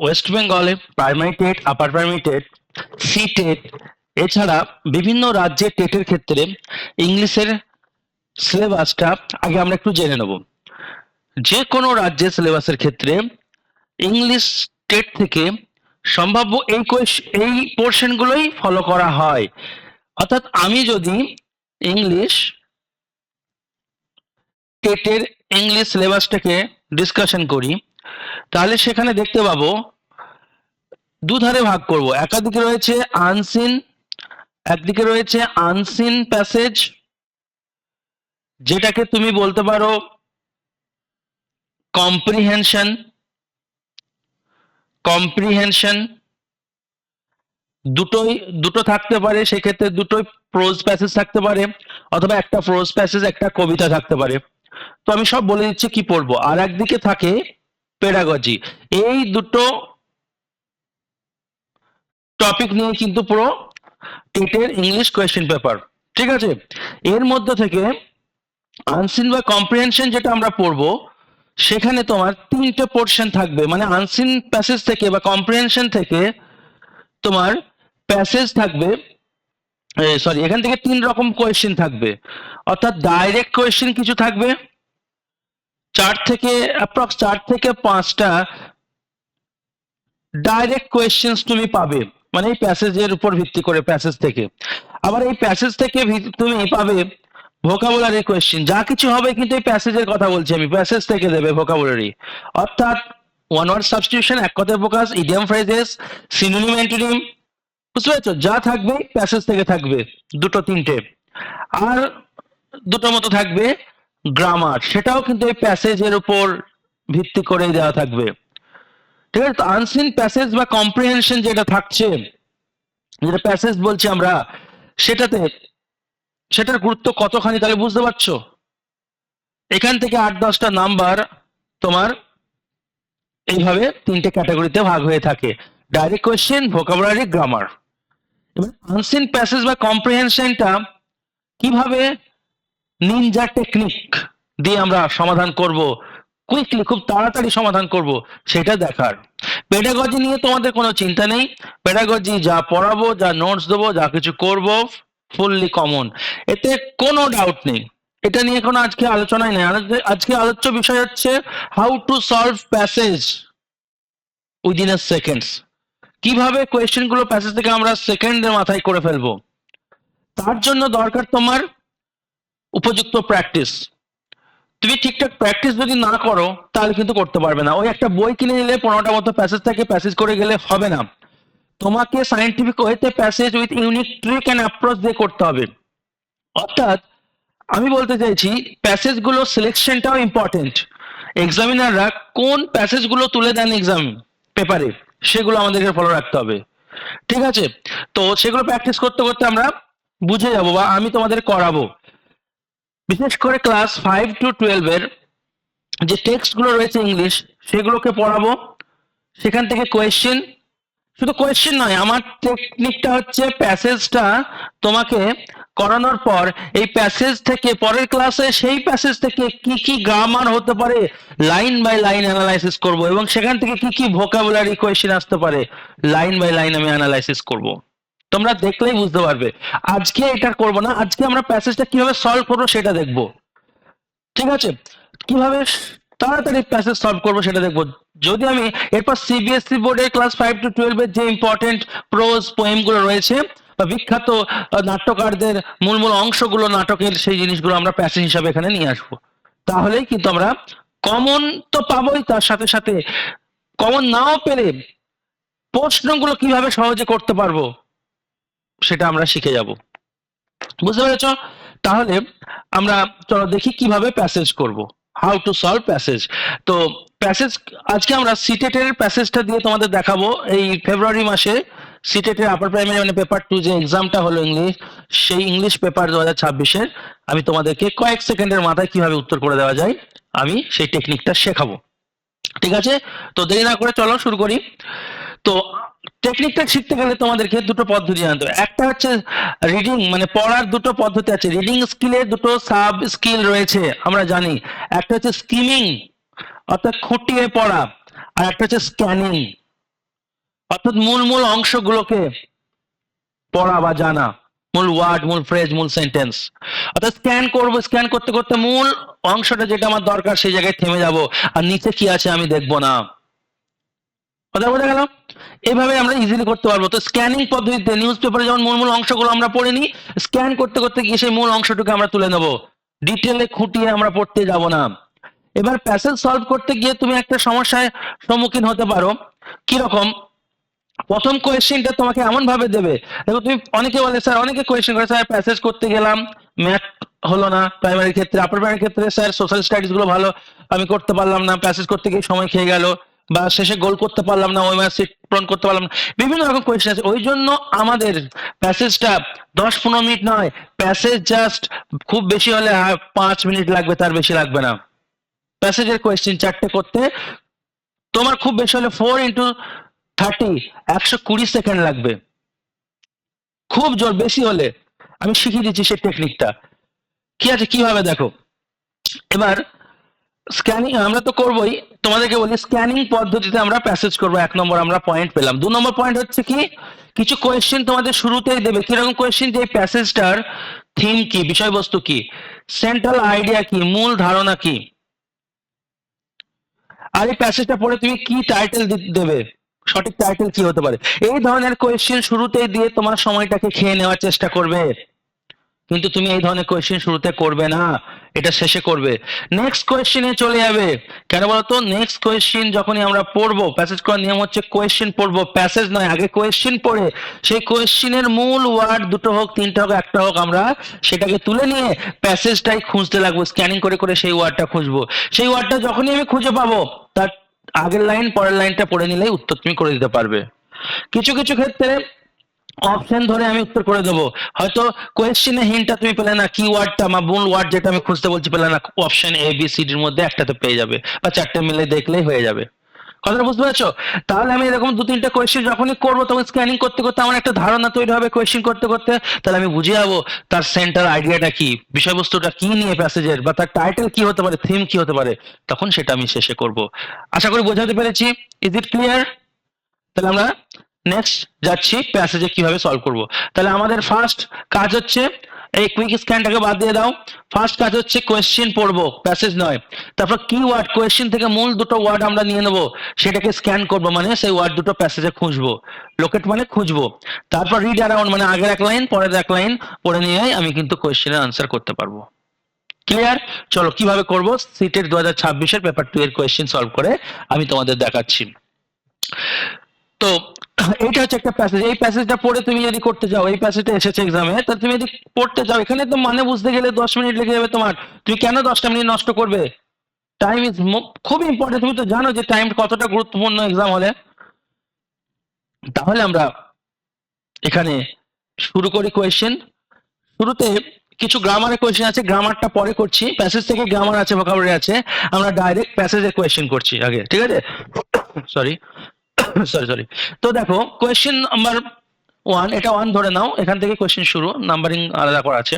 West বেঙ্গলে primary TET, upper primary TET, C TET, এছাড়া বিভিন্ন রাজ্যের টেটের ক্ষেত্রে ইংলিশের সিলেবাসটা আগে আমরা একটু জেনে নেব। যে কোনো রাজ্যের সিলেবাসের ক্ষেত্রে ইংলিশ টেট থেকে সম্ভাব্য এই পোর্শনগুলোই ফলো করা হয়। অর্থাৎ আমি যদি ইংলিশ টেটের ইংলিশ সিলেবাসটাকে ডিসকাশন করি, তাহলে সেখানে দেখতে পাবো দুধারে ভাগ করব। একাদিকে রয়েছে আনসিন, একদিকে রয়েছে আনসিন প্যাসেজ, যেটাকে তুমি বলতে পারো কম্প্রিহেনশন। কম্প্রিহেনশন দুটো থাকতে পারে, সেক্ষেত্রে দুটোই প্রোজ প্যাসেজ থাকতে পারে, অথবা একটা প্রোজ প্যাসেজ একটা কবিতা থাকতে পারে। তো আমি সব বলে দিচ্ছি কি পড়বো। আর একদিকে থাকে পেডাগজি। এই দুটো টপিক নিয়ে কিন্তু পুরো টেটের ইংলিশ কোয়েশ্চেন পেপার, ঠিক আছে। এর মধ্যে থেকে আনসিন বা কম্প্রিহেনশন যেটা আমরা পড়বো, সেখানে তোমার তিনটে পোর্শন থাকবে। মানে আনসিন প্যাসেজ থেকে বা কম্প্রিহেনশন থেকে তোমার প্যাসেজ থাকবে, সরি, এখান থেকে তিন রকম কোয়েশ্চেন থাকবে। অর্থাৎ ডাইরেক্ট কোয়েশ্চেন কিছু থাকবে, চার থেকে পাঁচটা ডাইরেক্ট কোয়েশ্চেন্স তুমি পাবে, মানে এই প্যাসেজের উপর ভিত্তি করে প্যাসেজ থেকে। আবার এই প্যাসেজ থেকে তুমি পাবে ভোকাবুলারি কোয়েশ্চেন। যা কিছু হবে কিন্তু এই প্যাসেজের কথা বলছি আমি, প্যাসেজ থেকে দেবে ভোকাবুলারি। অর্থাৎ ওয়ান ওয়ার্ড সাবস্টিটিউশন, এক কথায় প্রকাশ, ইডিয়াম ফ্রেজেস, সিনোনিম অ্যান্টোনিম, বুঝতে পেরেছো? যা থাকবে প্যাসেজ থেকে থাকবে দুটো তিনটে। আর দুটো মতো থাকবে গ্রামার, সেটাও কিন্তু এই প্যাসেজের উপর ভিত্তি করেই দেওয়া থাকবে, ঠিক আছে। তো আনসিন প্যাসেজ বা কম্প্রিহেনশন যেটা থাকছে, যেটা প্যাসেজ বলছি আমরা, সেটার গুরুত্ব কতখানি তাহলে বুঝতে পারছো। এখান থেকে 8-10টা নাম্বার তোমার এইভাবে তিনটে ক্যাটাগরিতে ভাগ হয়ে থাকে: ডাইরেক্ট কোয়েশ্চেন, ভোকাবুলারি, গ্রামার। এবার আনসিন প্যাসেজ বা কম্প্রিহেনশনটা কিভাবে নিনজা টেকনিক দিয়ে আমরা সমাধান করব, কুইকলি, খুব তাড়াতাড়ি সমাধান করব, সেটা দেখার। পেডাগজি নিয়ে তোমাদের কোনো চিন্তা নেই। পেডাগজি যা পড়াবো, যা নোটস দেবো, যা কিছু করব, ফুললি কমন, এতে কোনো ডাউট নেই। এটা নিয়ে কোনো আজকে আলোচনাই নেই। আজকে আলোচ্য বিষয় হচ্ছে how to solve passage within a seconds. কিভাবে কোয়েশ্চেন গুলো প্যাসেজ থেকে আমরা সেকেন্ডের মাথায় করে ফেলবো। তার জন্য দরকার তোমার উপযুক্ত প্র্যাকটিস। তুমি ঠিকঠাক প্র্যাকটিস যদি না করো তাহলে কিন্তু করতে পারবে না। ওই একটা বই কিনে নিলে 15টা মতো প্যাসেজ থাকে, প্যাসেজ করে গেলে হবে না। তোমাকে সায়েন্টিফিক ওয়েতে passage with unique trick and approach দিয়ে করতে হবে। অর্থাৎ আমি বলতে চাইছি প্যাসেজ গুলো সিলেকশনটাও ইম্পর্টেন্ট। এক্সামিনাররা কোন প্যাসেজ গুলো তুলে দেন এক্সাম পেপারে, সেগুলো আমাদেরকে ফলো রাখতে হবে, ঠিক আছে। তো সেগুলো প্র্যাকটিস করতে করতে আমরা বুঝে যাবো, বা আমি তোমাদের করাবো। বিশেষ করে ক্লাস 5 to 12 এর যে টেক্সট গুলো রয়েছে ইংলিশ, সেগুলোকে পড়াবো। সেখান থেকে কোয়েশ্চেন, শুধু কোয়েশ্চেন নয়, আমার টেকনিকটা হচ্ছে প্যাসেজটা তোমাকে করানোর পর এই প্যাসেজ থেকে পরের ক্লাসে সেই প্যাসেজ থেকে কি কি গ্রামার হতে পারে লাইন বাই লাইন অ্যানালাইসিস করব, এবং সেখান থেকে কি কি ভোকাবুলারি কোয়েশ্চেন আসতে পারে লাইন বাই লাইন আমি অ্যানালাইসিস করব। তোমরা দেখলেই বুঝতে পারবে। আজকে এটা করব না, আজকে আমরা প্যাসেজটা কিভাবে সলভ করবো সেটা দেখবো, ঠিক আছে। কিভাবে তাড়াতাড়ি প্যাসেজ সলভ করবো সেটা দেখবো। যদি আমি এরপর সিবিএসসি বোর্ডের ক্লাস 5 to 12 এর যে ইম্পর্টেন্ট প্রোজ পোয়েম গুলো রয়েছে, বা বিখ্যাত নাট্যকারদের মূল মূল অংশগুলো নাটকের, সেই জিনিসগুলো আমরা প্যাসেজ হিসাবে এখানে নিয়ে আসবো। তাহলেই কিন্তু আমরা কমন তো পাবোই, তার সাথে সাথে কমন নাও পেলে প্রশ্নগুলো কিভাবে সহজে করতে পারবো সেটা আমরা শিখে যাব, বুঝতে পেরেছ? তাহলে আমরা চলো দেখি কিভাবে প্যাসেজ করব, হাউ টু সলভ প্যাসেজ। তো প্যাসেজ আজকে আমরা সিটেট এর প্যাসেজটা দিয়ে তোমাদের দেখাবো। এই ফেব্রুয়ারি মাসে সিটেট এর আপার প্রাইমারি মানে পেপার 2 যে এক্সামটা হলো ইংলিশ, সেই ইংলিশ পেপার 2026-এর আমি তোমাদেরকে কয়েক সেকেন্ডের মাথায় কিভাবে উত্তর করে দেওয়া যায় আমি সেই টেকনিকটা শেখাবো, ঠিক আছে। তো দেরি না করে চলো শুরু করি। তো টেকনিকটা শিখতে গেলে তোমাদেরকে দুটো পদ্ধতি জানতে হবে। একটা হচ্ছে রিডিং, মানে পড়ার দুটো পদ্ধতি আছে। রিডিং স্কিলের দুটো সাব স্কিল রয়েছে আমরা জানি। একটা হচ্ছে স্কিমিং, অর্থাৎ খুঁটিয়ে পড়া, আর একটা হচ্ছে স্ক্যানিং। অর্থাৎ মূল মূল অংশগুলোকে পড়া বা জানা, মূল ওয়ার্ড, মূল ফ্রেজ, মূল সেন্টেন্স। অর্থাৎ স্ক্যান করব, স্ক্যান করতে করতে মূল অংশটা যেটা আমার দরকার সেই জায়গায় থেমে যাব, আর নিচে কি আছে আমি দেখবো না। কথা বোঝা গেল? এইভাবে আমরা ইজিলি করতে পারবো। তো স্ক্যানিং পদ্ধতিতে নিউজ পেপারে যেমন মূল মূল অংশগুলো আমরা পড়ে নিই, স্ক্যান করতে করতে গিয়ে সেই মূল অংশটুকু আমরা তুলে নেবো, ডিটেলে খুঁটিয়ে আমরা পড়তে যাব না। এবার প্যাসেজ সলভ করতে গিয়ে তুমি একটা সমস্যায় সম্মুখীন হতে পারো। কিরকম? প্রথম কোয়েশ্চেনটা তোমাকে এমন ভাবে দেবে, দেখো তুমি অনেকে বলে স্যার, অনেকে কোয়েশ্চেন করে স্যার প্যাসেজ করতে গেলাম ম্যাথ হলো না, প্রাইমারি ক্ষেত্রে, আপার প্রাইমারি ক্ষেত্রে স্যার সোশ্যাল স্টাডিজ গুলো ভালো আমি করতে পারলাম না, প্যাসেজ করতে গিয়ে সময় খেয়ে গেল, বা শেষে গোল করতে পারলাম না, ওই ম্যাথ সিট পূরণ করতে পারলাম না, বিভিন্ন রকম কোয়েশ্চেন আছে। ওই জন্য আমাদের প্যাসেজটা 10-15 মিনিট নয়, প্যাসেজ জাস্ট খুব বেশি হলে 5 মিনিট লাগবে, তার বেশি লাগবে না। প্যাসেজের কোয়েশ্চেন 4টে করতে তোমার খুব বেশি হলে 4x30 120 সেকেন্ড লাগবে, খুব জোর বেশি হলে। আমি শিখিয়ে দিচ্ছি সেই টেকনিকটা কি আছে, কিভাবে দেখো। এবার স্ক্যানিং আমরা তো করবোই, তোমাদেরকে বলি স্ক্যানিং পদ্ধতিতে আমরা প্যাসেজ করবো। 1 নম্বর আমরা পয়েন্ট পেলাম। 2 নম্বর পয়েন্ট হচ্ছে কি, কিছু কোয়েশ্চেন তোমাদের শুরুতেই দেবে। কিরকম কোয়েশ্চেন? যে প্যাসেজটার থিম কি, বিষয়বস্তু কি, সেন্ট্রাল আইডিয়া কি, মূল ধারণা কি, আর এই প্যাসেজটা পড়ে তুমি কি টাইটেল দেবে, সঠিক টাইটেল কি হতে পারে। এই ধরনের কোয়েশ্চেন শুরুতেই দিয়ে তোমার সময়টাকে খেয়ে নেওয়ার চেষ্টা করবে, কিন্তু তুমি এই ধরনের কোয়েশ্চেন শুরুতে করবে না, এটা শেষে করবে। নেক্সট কোয়েশ্চেনে চলে যাবে। কেন বলতো? নেক্সট কোয়েশ্চেন যখনই আমরা পড়বো, প্যাসেজ করার নিয়ম হচ্ছে কোয়েশ্চেন পড়বো, প্যাসেজ নয়। আগে কোয়েশ্চেন পড়ে সেই কোয়েশ্চেনের মূল ওয়ার্ড 2টো হোক, 3টে হোক, 1টা হোক, আমরা সেটাকে তুলে নিয়ে প্যাসেজটাই খুঁজতে লাগবো, স্ক্যানিং করে করে সেই ওয়ার্ডটা খুঁজবো। সেই ওয়ার্ডটা যখনই আমি খুঁজে পাবো, তার আগের লাইন পরের লাইনটা পড়ে নিলেই উত্তর তুমি করে দিতে পারবে। কিছু কিছু ক্ষেত্রে অপশন ধরে আমি উত্তর করে দেবো। হয়তো কোয়েশ্চেনে হিন্টটা তুমি পেলে না, কিওয়ার্ডটা বা মূল ওয়ার্ড যেটা আমি খুঁজতে বলছি পেলে না, অপশন এ বি সি ডির মধ্যে একটাতে পেয়ে যাবে, বা 4টে মিলে দেখলেই হয়ে যাবে। কথাটা বুঝতে পারছো? তাহলে আমি এরকম 2-3টে কোয়েশ্চেন যখনই করবো, তখন স্ক্যানিং করতে করতে আমার একটা ধারণা তৈরি হবে, কোয়েশ্চেন করতে করতে তাহলে আমি বুঝে যাবো তার সেন্টার আইডিয়াটা কি, বিষয়বস্তুটা কি নিয়ে প্যাসেজের, বা তার টাইটেল কি হতে পারে, থিম কি হতে পারে, তখন সেটা আমি শেষে করব। আশা করি বোঝাতে পেরেছি। Is it clear? তাহলে আমরা নেক্সট যাচ্ছি প্যাসেজে কিভাবে সলভ করব। তাহলে আমাদের ফার্স্ট কাজ হচ্ছে, এই কুইক স্ক্যানটাকে বাদ দিয়ে দাও, ফার্স্ট কাজ হচ্ছে কোয়েশ্চেন পড়বো, প্যাসেজ নয়। তারপর কিওয়ার্ড, কোয়েশ্চেন থেকে মূল 2টো ওয়ার্ড আমরা নিয়ে নেবো, সেটাকে স্ক্যান করবো, মানে সেই ওয়ার্ড 2টো প্যাসেজে খুঁজবো, লোকেট মানে খুঁজবো। তারপর রিড অ্যারাউন্ড, মানে আগের 1 লাইন পরের 1 লাইন পড়ে নিয়ে আমি কিন্তু কোয়েশ্চেনের আনসার করতে পারবো। ক্লিয়ার? চলো কিভাবে করব, সিটের 2026-এর পেপার 2 এর কোয়েশ্চেন সলভ করে আমি তোমাদের দেখাচ্ছি। তো এটা হচ্ছে একটা প্যাসেজ, এই প্যাসেজটা পড়ে তুমি যদি করতে যাও, এই প্যাসেজটা এসেছে এক্সামে, তা তুমি যদি পড়তে যাও, এখানে তো মানে বুঝতে গেলে 10 মিনিট লেগে যাবে তোমার। তুমি কেন 10টা মিনিট নষ্ট করবে? টাইম ইজ খুব ইম্পর্টেন্ট, তুমি তো জানো যে টাইম কতটা গুরুত্বপূর্ণ এক্সাম হলে। তাহলে আমরা এখানে শুরু করি কোয়েশ্চেন। শুরুতে কিছু গ্রামারের কোয়েশ্চেন আছে, গ্রামারটা পরে করছি। প্যাসেজ থেকে গ্রামার আছে, ভোকাবুলারি আছে, আমরা ডাইরেক্ট প্যাসেজের কোয়েশ্চেন করছি আগে, ঠিক আছে? Sorry sorry sorry. তো দেখো কোয়েশ্চেন নাম্বার 1, এটা 1 ধরে নাও, এখান থেকে কোয়েশ্চেন শুরু, নাম্বারিং আলাদা করা আছে।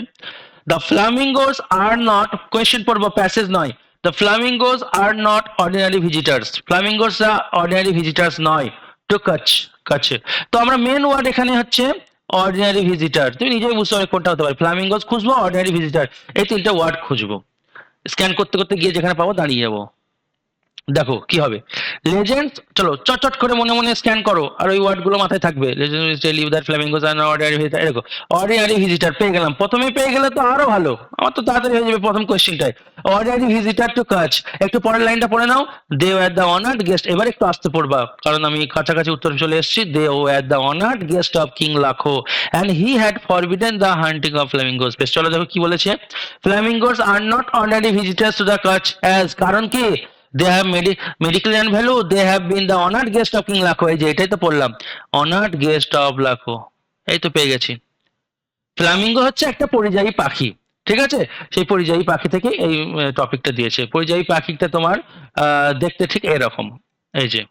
The flamingos are not, question পড়বো, প্যাসেজ নয়। The flamingos are not ordinary visitors, ফ্লামিঙ্গোসরা অর্ডিনারি ভিজিটার্স নয়, টু কাচ, কাছে। তো আমরা মেন ওয়ার্ড এখানে হচ্ছে অর্ডিনারি ভিজিটার, তুমি নিজেই বুঝতে পারবে কোনটা হতে পারে। ফ্লামিঙ্গোস খুঁজবো, অর্ডিনারি ভিজিটার, এই 3টে ওয়ার্ড খুঁজবো। স্ক্যান করতে করতে গিয়ে যেখানে পাবো দাঁড়িয়ে যাবো। দেখো কি হবে। লেজেন্ড, চলো চটচট করে মনে মনে স্ক্যান করো, আর ওই ওয়ার্ড গুলো মাথায় থাকবে। Legend tell you that flamingos are not ordinary visitor, এরকম। অর্ডিনারি ভিজিটার পেয়ে গেলাম, প্রথমেই পেয়ে গেলে তো আরো ভালো, আমার তো তাড়াতাড়ি হয়ে যাবে প্রথম কোয়েশ্চেনটাই। অর্ডিনারি ভিজিটার টু কাচ, একটু পরের লাইনটা পড়ে নাও। They were the honoured guest, এবার একটু আসতে পড়বা, কারণ আমি কাছাকাছি উত্তর চলে এসেছি। They were the honoured guest of king Lakho and he had forbidden the hunting of flamingos. বেশ, চলো দেখো কি বলেছে। Flamingos are not ordinary visitors to the Kutch as, কারণ কি? they have medical value, they have been the honored guest of king লাখো, এই যে এটাই তো পড়লাম, honored guest of লাখো, এই তো পেয়ে গেছি। ফ্লামিঙ্গো হচ্ছে একটা পরিযায়ী পাখি, ঠিক আছে? সেই পরিযায়ী পাখি থেকে এই টপিকটা দিয়েছে। পরিযায়ী পাখিটা তোমার দেখতে ঠিক এরকম, এই যে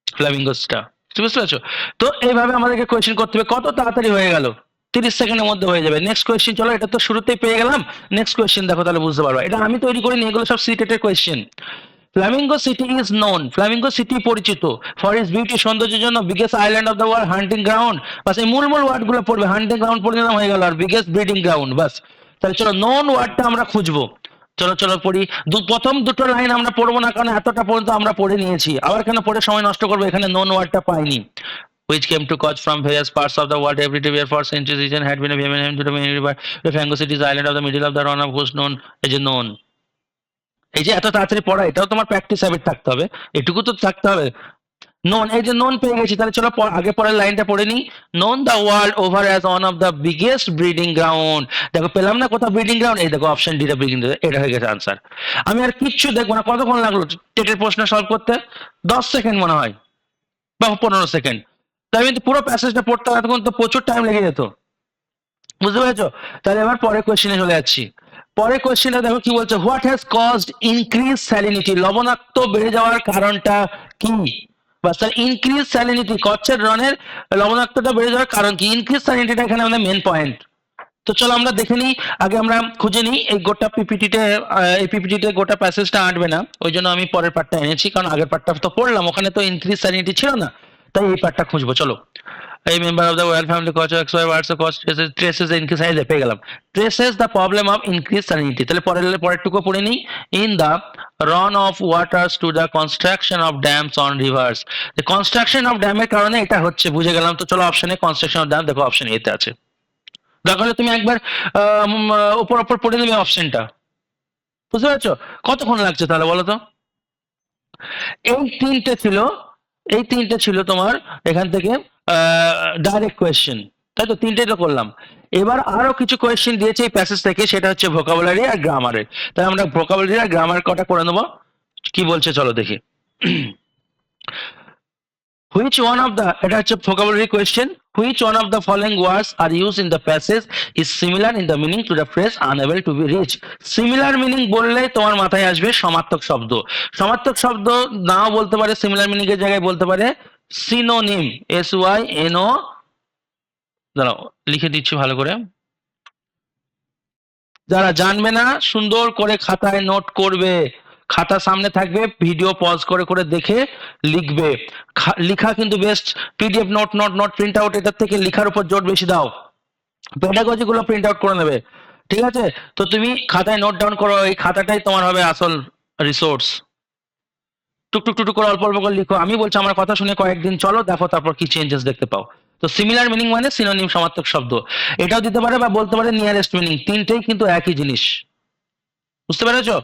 ফ্লামিঙ্গোসটা, বুঝতে পারছো? তো এইভাবে আমাদেরকে কোয়েশ্চেন করতে হবে। কত তাড়াতাড়ি হয়ে গেল, 30 সেকেন্ডের মধ্যে হয়ে যাবে। নেক্সট কোয়েশ্চেন চলো, এটা তো শুরুতেই পেয়ে গেলাম। নেক্সট কোয়েশ্চেন দেখো, তাহলে বুঝতে পারবা। এটা আমি তৈরি করিনি, এগুলো সব সিটেটের question. Flamingo city is known, flamingo city পরিচিত ফর ইজ বিউটি, সৌন্দর্যের জন্য, biggest island of the world, hunting ground, বাস এই মূল ওয়ার্ড গুলো পড়বে, হান্টিং গ্রাউন্ড পড়ে নিলাম হয়ে গেল, আর বিগেস্ট ব্রিডিং গ্রাউন্ড, বাস। তাহলে চলো নোন ওয়ার্ডটা আমরা খুঁজবো, চলো চলো পড়ি। প্রথম দুটো লাইন আমরা পড়বো না, কারণ এতটা পর্যন্ত আমরা পড়ে নিয়েছি, আবার কেন পড়ে সময় নষ্ট করবো, এখানে নোন ওয়ার্ডটা পাইনি। Which came to Kutch from various parts of the world everywhere for centuries. Region had been a famous name to the main river. The Fango city is island of the middle of the run of course known as a known. এই যে এত তাড়াতাড়ি পড়া, এটাও তোমার practice habit থাকতে হবে, এটুকু তো থাকতে হবে। নোন, এই যে নোন পেয়ে গেছি, তাহলে চলো আগে পরের লাইনটা পড়ে নি। Known the world over as one of the biggest breeding ground. দেখো পেলাম না কোথাও ব্রিডিং গ্রাউন্ড, এই দেখো অপশন ডি টা ব্রিডিং গ্রাউন্ড, এটা হয়ে গেছে আনসার। আমি আর কিচ্ছু দেখবো না। কতক্ষণ লাগলো টেটের প্রশ্ন সলভ করতে? 10 সেকেন্ড মনে হয় বা 15 সেকেন্ড। তাই কিন্তু পুরো প্যাসেজটা পড়তে তখন তো প্রচুর টাইম লেগে যেত, বুঝতে পেরেছো? তাহলে এবার পরের কোয়েশ্চেনে চলে যাচ্ছি। পরের কোয়েশ্চেনটা দেখো কি বলছে, what has caused increase salinity, লবণাক্ত বেড়ে যাওয়ার কারণটা কি? বাস, তাহলে ইনক্রিজ স্যালিনিটি, কচ্ছের রনের লবণাক্ততা বেড়ে যাওয়ার কারণ কি? ইনক্রিজ স্যালিনিটিটা এখানে আমাদের মেন পয়েন্ট। তো চলো আমরা দেখে নিই, আগে আমরা খুঁজে নিই। এই গোটা পিপিটিতে, এই পিপিটিতে গোটা প্যাসেজটা আঁটবে না, ওই জন্য আমি পরের পার্টটা এনেছি, কারণ আগের পার্টটা তো পড়লাম, ওখানে তো ইনক্রিজ স্যালিনিটি ছিল না, তাই এই পার্টটা খুঁজবো। চলো, এই member of the royal family কচ এক্স ওয়াই ওয়ার্ডস কচ ট্রেসেস ইনক্রিজ সাইজে পেয়ে গেলাম, traces the problem of increase salinity. তাহলে পরেরটুকু পড়ে নিই। In the run of waters to the construction of dams on rivers, construction of ড্যামের কারণে এটা হচ্ছে, বুঝে গেলাম। তো চলো অপশনে কনস্ট্রাকশন অফ ড্যাম, দেখো অপশন এতে আছে, দরকার হলে তুমি একবার উপর পড়ে নেবে অপশনটা, বুঝতে পারছো? কতক্ষণ লাগছে তাহলে বলো তো? এই তিনটে ছিল তোমার এখান থেকে ডাইরেক্ট কোয়েশ্চেন, তাই তো? তিনটে তো করলাম। এবার আরো কিছু কোয়েশ্চেন দিয়েছে এই প্যাসেজ থেকে, সেটা হচ্ছে ভোকাবুলারি আর গ্রামারের। তাই আমরা ভোকাবুলারি আর গ্রামার কটা করে নেবো। কি বলছে চলো দেখি। Which one of the, এটা হচ্ছে vocabulary question, which one of the following words are used in the passage is similar in the meaning to the phrase unable to be reached? Similar meaning বললে তোমার মাথায় আসবে সমার্থক শব্দ। সমার্থক শব্দ নাও বলতে পারে, সিমিলার মিনিং এর জায়গায় বলতে পারে সিনোনিম, SYNO, দাঁড়াও লিখে দিচ্ছি ভালো করে, যারা জানবে না সুন্দর করে খাতায় নোট করবে, খাতা সামনে থাকবে, ভিডিও পজ করে করে দেখে লিখবে। লেখা কিন্তু best, PDF note note note print out, এটার থেকে লেখার উপর জোর বেশি দাও, পেডাগজি গুলো প্রিন্ট আউট করে নেবে, ঠিক আছে? তো তুমি খাতায় নোট ডাউন করো, এই খাতাটাই তোমার হবে আসল রিসোর্স। টুকটুক টুকটুক করে অল্প অল্প করে লিখো। আমি বলছি আমার কথা শুনে কয়েকদিন চলো, দেখো তারপর কি চেঞ্জেস দেখতে পাও। তো সিমিলার মিনিং মানে সিনোনিম, সমার্থক শব্দ। এটাও দিতে পারে বা বলতে পারে নিয়ারেস্ট মিনিং, তিনটেই কিন্তু একই জিনিস, বুঝতে পেরেছো?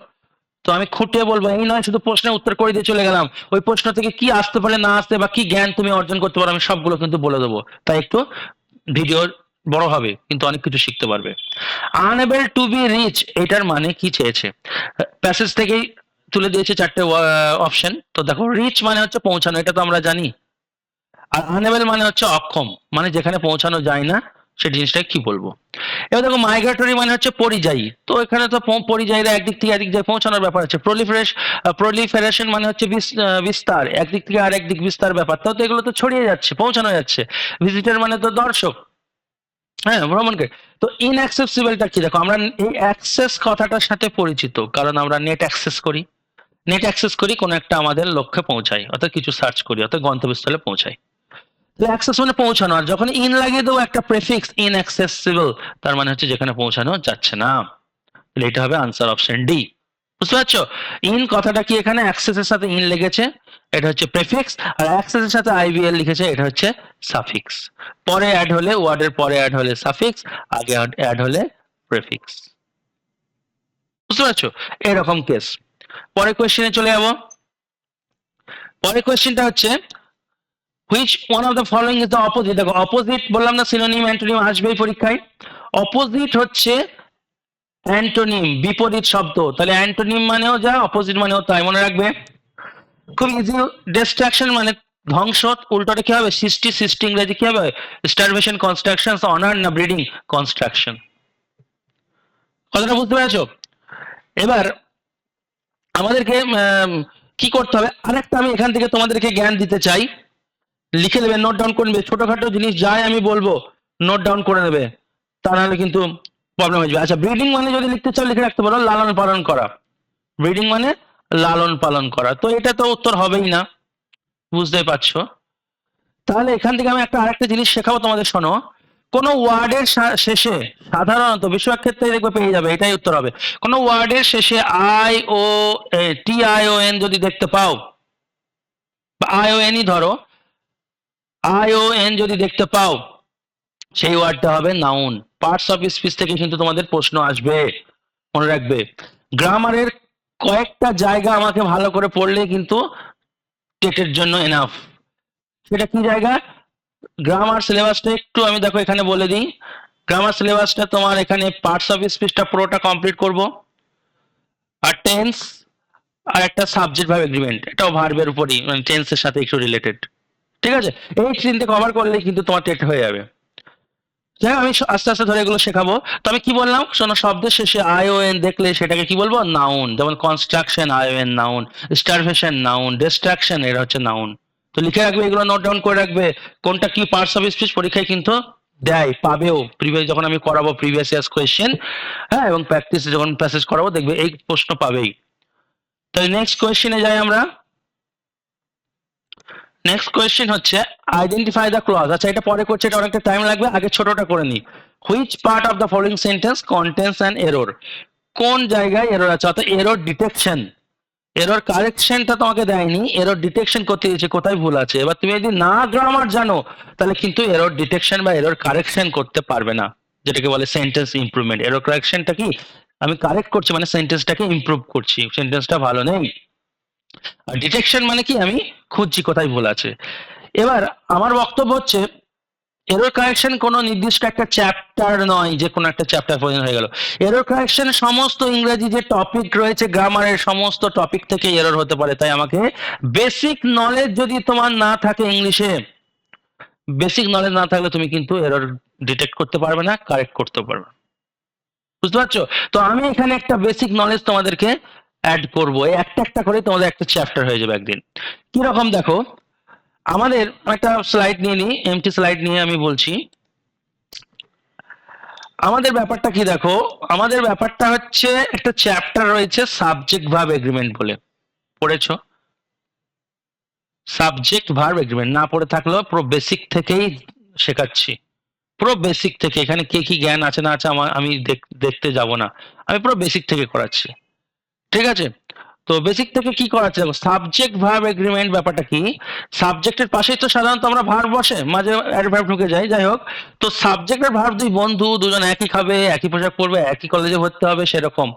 তো আমি খুঁটিয়ে বলবো, এই নয় শুধু প্রশ্নের উত্তর করে দিয়ে চলে গেলাম, ওই প্রশ্ন থেকে কি আসতে পারে না আসতে বা কি জ্ঞান তুমি অর্জন করতে পারো, আমি সবগুলো কিন্তু বলে দেবো। তাই একটু ভিডিও বড় হবে কিন্তু অনেক কিছু শিখতে পারবে। আনএবল টু বি রিচ, এটার মানে কি চেয়েছে? প্যাসেজ থেকেই তুলে দিয়েছে চারটে অপশন। তো দেখো, রিচ মানে হচ্ছে পৌঁছানো, এটা তো আমরা জানি। আর আনএবল মানে হচ্ছে অক্ষম, মানে যেখানে পৌঁছানো যায় না, সেই জিনিসটা কি বলবো। এবার দেখো, মাইগ্রেটরি মানে হচ্ছে পরিযায়ী, তো এখানে তো পরিযায়ীরা একদিক থেকে আরেক দিকে পৌঁছানোর ব্যাপার আছে। প্রলিফারেশন মানে হচ্ছে বিস্তার, একদিক থেকে আরেক দিক বিস্তার ব্যাপার, তো এগুলো তো ছড়িয়ে যাচ্ছে, পৌঁছানো যাচ্ছে। ভিজিটর মানে তো দর্শক, হ্যাঁ, ভ্রমণকে। তো ইনঅ্যাক্সেসিবলটা কি? দেখো, আমরা এই অ্যাক্সেস কথাটার সাথে পরিচিত, কারণ আমরা নেট অ্যাক্সেস করি, কোনো একটা আমাদের লক্ষ্যে পৌঁছাই, অর্থাৎ কিছু সার্চ করি, অর্থাৎ গন্তব্যস্থলে পৌঁছাই। অ্যাক্সেস মানে পৌঁছানো, আর যখন ইন লাগিয়ে দেবো একটা প্রেফিক্স, ইনঅ্যাক্সেসিবল, তার মানে হচ্ছে যেখানে পৌঁছানো যাচ্ছে না। এটা হবে আনসার অপশন ডি, বুঝতে পারছো? ইন কথাটা কি, এখানে অ্যাক্সেসের সাথে ইন লেগেছে, এটা হচ্ছে প্রেফিক্স, আর অ্যাক্সেসের সাথে আইভিএল লিখেছে, এটা হচ্ছে সাফিক্স। পরে অ্যাড হলে, ওয়ার্ডের পরে অ্যাড হলে সাফিক্স, আগে অ্যাড হলে প্রেফিক্স, বুঝতে পারছো? এরকম কেস। পরের কোয়েশ্চেনে চলে যাবো। পরের কোয়েশ্চেনটা হচ্ছে, which one of the following is the opposite? দেখো, অপোজিট বললাম না, সিনোনিম অ্যান্টোনিম আসবেই পরীক্ষায়। অপোজিট হচ্ছে অ্যান্টোনিম, বিপরীত শব্দ। তাহলে অ্যান্টোনিম মানেও যা, অপোজিট মানেও তাই, মনে রাখবে। খুব ইজি। ডিস্ট্রাকশন মানে ধ্বংস, উল্টোটা কি হবে? সৃষ্টি, সৃষ্টি ইংরেজি কি হবে? স্টারভেশন, কনস্ট্রাকশন, অনার না ব্রিডিং, কনস্ট্রাকশন। কথাটা বুঝতে পেরেছো? এবার আমাদেরকে কি করতে হবে, আরেকটা আমি এখান থেকে তোমাদেরকে জ্ঞান দিতে চাই, লিখে নেবে, নোট ডাউন করে নেবে, ছোটখাটো জিনিস যাই আমি বলবো নোট ডাউন করে নেবে, তা নাহলে কিন্তু প্রবলেম হয়ে যাবে। আচ্ছা, ব্রিডিং মানে যদি লিখতে চাও লিখে রাখতে পারো লালন পালন করা, ব্রিডিং মানে লালন পালন করা, তো এটা তো উত্তর হবেই না, বুঝতেই পারছো। তাহলে এখান থেকে আমি আরেকটা জিনিস শেখাবো তোমাদের, শোনো। কোনো ওয়ার্ডের শেষে সাধারণত বেশিরভাগ ক্ষেত্রে দেখবে পেয়ে যাবে, এটাই উত্তর হবে। কোনো ওয়ার্ডের শেষে I O T I O N যদি দেখতে পাও, বা আই ও এনই ধরো, আই ও এন যদি দেখতে পাও, সেই ওয়ার্ডটা হবে নাউন। পার্টস অফ স্পিচ থেকে কিন্তু তোমাদের প্রশ্ন আসবে, মনে রাখবে। গ্রামারের কয়েকটা জায়গা আমাকে ভালো করে পড়লে কিন্তু টেটের জন্য এনাফ। সেটা কি জায়গা? গ্রামার সিলেবাসটা একটু আমি দেখো এখানে বলে দিই। গ্রামার সিলেবাসটা তোমার এখানে পার্টস অফ স্পিচটা পুরোটা কমপ্লিট করব, আর টেন্স, আর একটা সাবজেক্ট ভার্ব এগ্রিমেন্ট, এটাও ভার্বের উপরই, মানে টেন্সের সাথে একটু রিলেটেড। ঠিক আছে, এই তিনটে কভার করলে কিন্তু তোমার টেট হয়ে যাবে। যাই হোক, আমি আস্তে আস্তে ধরে এগুলো শেখাবো। তো আমি কি বললাম শোনো, শব্দের শেষে আই ও এন দেখলে সেটাকে কি বলবো? নাউন। যেমন construction I O N noun, starvation noun, destruction এরা হচ্ছে নাউন। তো লিখে রাখবে, এগুলো নোট ডাউন করে রাখবে। কোনটা কি পার্টস অফ স্পিচ পরীক্ষায় কিন্তু দেয়, পাবেও। প্রিভিয়াস যখন আমি করাবো প্রিভিয়াস ইয়ার্স কোয়েশ্চেন, হ্যাঁ, এবং প্র্যাকটিস যখন প্যাসেজ করাবো দেখবে এই প্রশ্ন পাবেই। তাহলে নেক্সট কোয়েশ্চেনে যাই আমরা। নেক্সট কোয়েশ্চেন হচ্ছে আইডেন্টিফাই দ্য ক্লজ। আচ্ছা, এটা পরে করছে, এটা অনেকটা টাইম লাগবে, আগে ছোটটা করে নিই। Which part of the following sentence contains an error? কোন জায়গায় এরর আছে? অর্থাৎ এরর ডিটেকশন। এরর কারেকশনটা তোমাকে দেয়নি, এরর ডিটেকশন করতে দিয়েছে কোথায় ভুল আছে। এবার তুমি যদি না গ্রামার জানো, তাহলে কিন্তু এরর ডিটেকশন বা এরর কারেকশন করতে পারবে না, যেটাকে বলে সেন্টেন্স ইমপ্রুভমেন্ট। এরর কারেকশনটা কি? আমি কারেক্ট করছি মানে সেন্টেন্সটাকে ইমপ্রুভ করছি, সেন্টেন্সটা ভালো নেই। আর ডিটেকশন মানে কি? আমি খুঁজছি কোথায় ভুল আছে। এবার আমার বক্তব্য হচ্ছে, এরর কারেকশন কোনো নির্দিষ্ট একটা চ্যাপ্টার নয় যে কোনো একটা চ্যাপ্টার পর্যন্ত হয়ে গেল। এরর কারেকশন সমস্ত ইংরেজি যে টপিক রয়েছে গ্রামারের, সমস্ত টপিক থেকে এরর হতে পারে। তাই আমাকে বেসিক নলেজ যদি তোমার না থাকে ইংলিশে, বেসিক নলেজ না থাকলে তুমি কিন্তু এরর ডিটেক্ট করতে পারবে না, কারেক্ট করতে পারবে না। বুঝতে পারছো? তো আমি এখানে একটা বেসিক নলেজ তোমাদেরকে অ্যাড করবো, একটা একটা করে তোমাদের একটা চ্যাপ্টার হয়ে যাবে একদিন। কিরকম দেখো, আমাদের একটা স্লাইড নিয়ে নিই, এমটি স্লাইড নিয়ে আমি বলছি। আমাদের ব্যাপারটা কি দেখো, আমাদের ব্যাপারটা হচ্ছে একটা চ্যাপ্টার রয়েছে সাবজেক্ট ভার্ব এগ্রিমেন্ট বলে, পড়েছো? সাবজেক্ট ভার্ব এগ্রিমেন্ট না পড়ে থাকলেও পুরো বেসিক থেকেই শেখাচ্ছি, পুরো বেসিক থেকে। এখানে কে কি জ্ঞান আছে না আছে আমি দেখতে যাব না, আমি পুরো বেসিক থেকে করাচ্ছি। ঠিক আছে, তো বেসিক থেকে কি করাচ্ছে দেখো, সাবজেক্ট ভার্ব এগ্রিমেন্ট ব্যাপারটা কি? সাবজেক্টের পাশেই তো সাধারণত আমরা ভার্ব বসে, মাঝে অ্যাডভার্ব ঢুকে যায়, যাই হোক। তো সাবজেক্ট আর ভার্ব দুই বন্ধু, দুজন একই খাবে, একই পোশাক পরবে, একই কলেজে ভর্তি হবে, সেরকম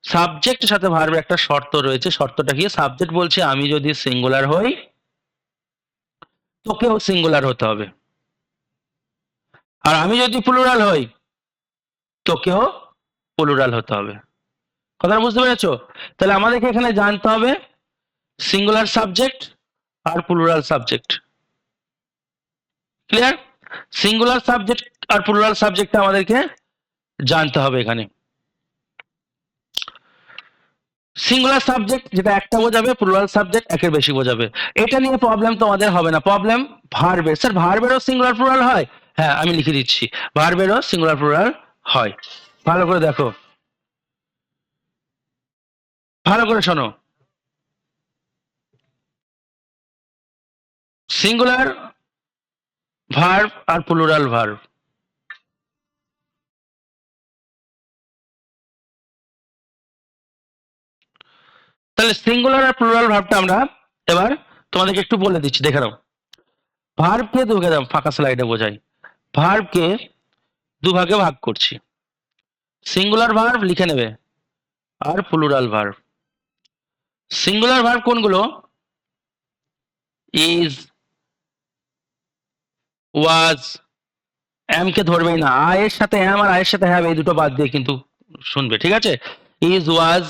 সাবজেক্টের সাথে ভার্বের একটা শর্ত রয়েছে। শর্তটা কি? সাবজেক্ট বলছে আমি যদি সিঙ্গুলার হই, তোকেও সিঙ্গুলার হতে হবে, আর আমি যদি প্লুরাল হই, তোকেও প্লুরাল হতে হবে। কথাটা বুঝতে পেরেছো? তাহলে আমাদেরকে এখানে জানতে হবে সিঙ্গুলার সাবজেক্ট আর plural subject. Clear? Singular subject আর প্লুরাল সাবজেক্টটা আমাদেরকে জানতে হবে এখানে। সিঙ্গুলার সাবজেক্ট যেটা একটা বোঝাবে, প্লুরাল সাবজেক্ট একের বেশি বোঝাবে। এটা নিয়ে প্রবলেম তোমাদের হবে না। প্রবলেম ভার্বের, স্যার ভার্বেরও সিঙ্গুলার প্লুরাল হয়? হ্যাঁ, আমি লিখে দিচ্ছি, ভার্বেরও সিঙ্গুলার প্লুরাল হয়। ভালো করে দেখো, ভালো করে শোনো। সিঙ্গুলার ভার্ব আর প্লুরাল ভার্ব, তাহলে সিঙ্গুলার আর প্লুরাল ভার্বটা আমরা এবার তোমাদেরকে একটু বলে দিচ্ছি, দেখে নাও। ভার্বকে দুভাগে, ফাঁকা স্লাইডে বোঝাই। ভার্বকে দুভাগে ভাগ করছি, সিঙ্গুলার ভার্ব লিখে নেবে আর প্লুরাল ভার্ব। সিঙ্গুলার ভার্ব কোনগুলো? ইজ, ওয়াজ, এম কে ধরবেই না, আয়ের সাথে এম আর আয়ের সাথে হ্যাভ এই দুটো বাদ দিয়ে কিন্তু শুনবে, ঠিক আছে? ইজ, ওয়াজ,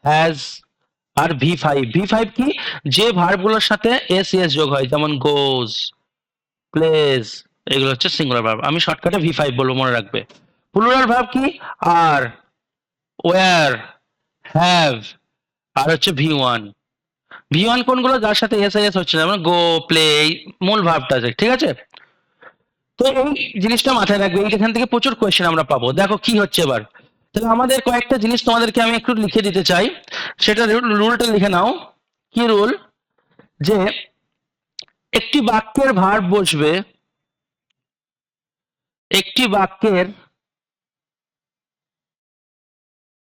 হ্যাজ আর ভি5। ভি5 কি? যে ভার্বগুলোর সাথে এস এস যোগ হয়, যেমন গোজ, প্লেজ, এগুলো হচ্ছে সিঙ্গুলার ভার্ব। আমি শর্টকাটে ভি5 বলবো, মনে রাখবে। প্লুরাল ভার্ব কি? আর, ওয়্যার, হ্যাভ, আর হচ্ছে ভি1। ভি1 কোনগুলো? যার সাথে এস এস হচ্ছে, যেমন গো, প্লে, মূল ভার্বটা আছে, ঠিক আছে? তো এই জিনিসটা মাথায় রাখবে, এখান থেকে প্রচুর কোয়েশ্চেন আমরা পাবো। দেখো কি হচ্ছে এবার, তাহলে আমাদের কয়েকটা জিনিস তোমাদেরকে আমি একটু লিখে দিতে চাই, সেটা রুলটা লিখে নাও। কি রুল? যে একটি বাক্যের ভার্ব বসবে, একটি বাক্যের